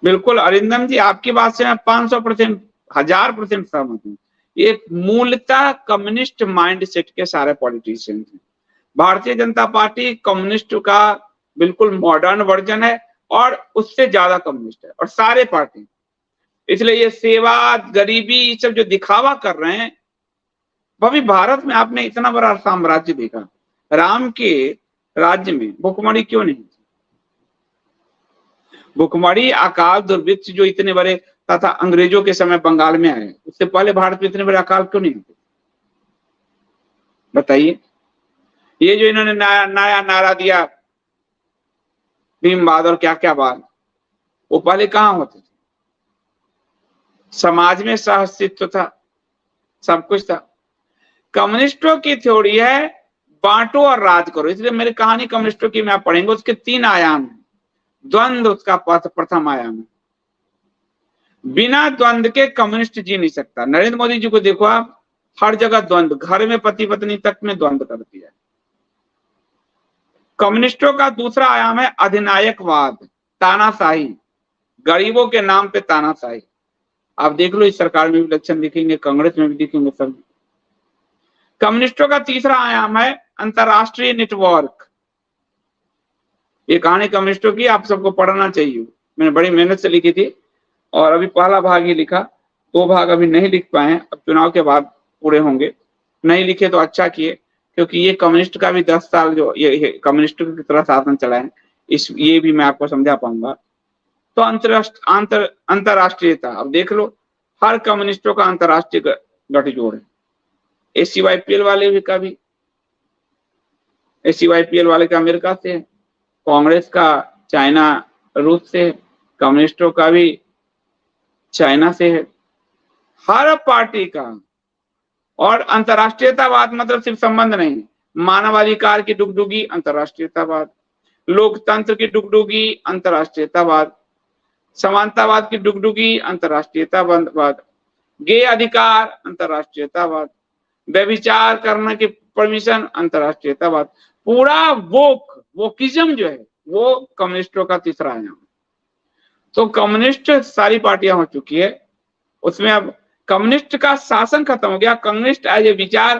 बिल्कुल अरिंदम जी, आपकी बात से मैं 500%, 1000% सहमत हूँ। ये मूलतः कम्युनिस्ट माइंडसेट के सारे पॉलिटिशियंस हैं। भारतीय जनता पार्टी कम्युनिस्ट का बिल्कुल मॉडर्न वर्जन है और उससे ज्यादा कम्युनिस्ट है, और सारे पार्टी। इसलिए ये सेवा, गरीबी, ये सब जो दिखावा कर रहे हैं, अभी भारत में आपने इतना बड़ा साम्राज्य देखा, राम के राज्य में भुखमरी क्यों नहीं? भुखमरी, अकाल, दुर्भिक्ष जो इतने बड़े तथा अंग्रेजों के समय बंगाल में आए, उससे पहले भारत में इतने बड़े अकाल क्यों नहीं होते? बताइए। ये जो इन्होंने नया नारा दिया, भीम बहादुर क्या क्या बात, वो पहले कहां होते थे? समाज में सह-अस्तित्व था, सब कुछ था। कम्युनिस्टों की थ्योरी है बांटो और राज करो। इसलिए मेरी कहानी कम्युनिस्टों की मैं पढ़ेंगे, उसके 3 आयाम है। द्वंद्व उसका प्रथम आयाम है। बिना द्वंद्व के कम्युनिस्ट जी नहीं सकता। नरेंद्र मोदी जी को देखो आप, हर जगह द्वंद्व, घर में पति पत्नी तक में द्वंद्व कर दिया। कम्युनिस्टों का दूसरा आयाम है अधिनायकवाद, तानाशाही, गरीबों के नाम पे तानाशाही। आप देख लो, इस सरकार में भी लक्षण दिखेंगे, कांग्रेस में भी दिखेंगे सब। कम्युनिस्टों का तीसरा आयाम है अंतरराष्ट्रीय नेटवर्क। ये कहानी कम्युनिस्टों की आप सबको पढ़ना चाहिए, मैंने बड़ी मेहनत से लिखी थी, और अभी पहला भाग ही लिखा, 2 भाग अभी नहीं लिख पाए, अब चुनाव के बाद पूरे होंगे। नहीं लिखे तो अच्छा किए, क्योंकि ये कम्युनिस्ट का भी 10 साल जो ये कम्युनिस्ट की तरह शासन चला है, ये भी मैं आपको समझा पाऊंगा। तो अंतरराष्ट्रीयता, अब देख लो, हर कम्युनिस्टों का अंतरराष्ट्रीय गठजोड़ है। एससीवाईपीएल वाले भी का भी, एससीवाईपीएल वाले का अमेरिका से है, कांग्रेस का चाइना रूस से, कम्युनिस्टों का भी चाइना से है, हर पार्टी का। और अंतरराष्ट्रीयतावाद मतलब सिर्फ संबंध नहीं, मानवाधिकार की डुगडुगी अंतरराष्ट्रीयतावाद, लोकतंत्र की डुगडुगी अंतरराष्ट्रीयतावाद, समानतावाद की डुगडुगी अंतरराष्ट्रीयतावाद, गे अधिकार अंतरराष्ट्रीयतावाद, व्यभिचार करने की परमिशन अंतरराष्ट्रीयतावाद। पूरा वोकिज्म जो है वो कम्युनिस्टों का तीसरा आयाम। तो कम्युनिस्ट सारी पार्टियां हो चुकी है, उसमें अब कम्युनिस्ट का शासन खत्म हो गया। कम्युनिस्ट एज ए विचार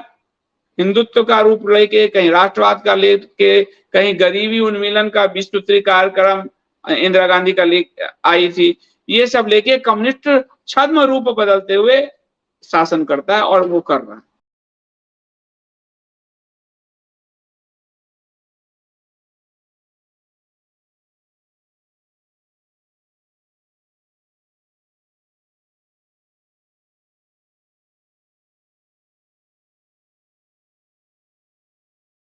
हिंदुत्व का रूप लेके, कहीं राष्ट्रवाद का लेके, कहीं गरीबी उन्मूलन का विश्वसूत्री कार्यक्रम इंदिरा गांधी का आई थी, ये सब लेके कम्युनिस्ट छद्म रूप बदलते हुए शासन करता है, और वो कर रहा है।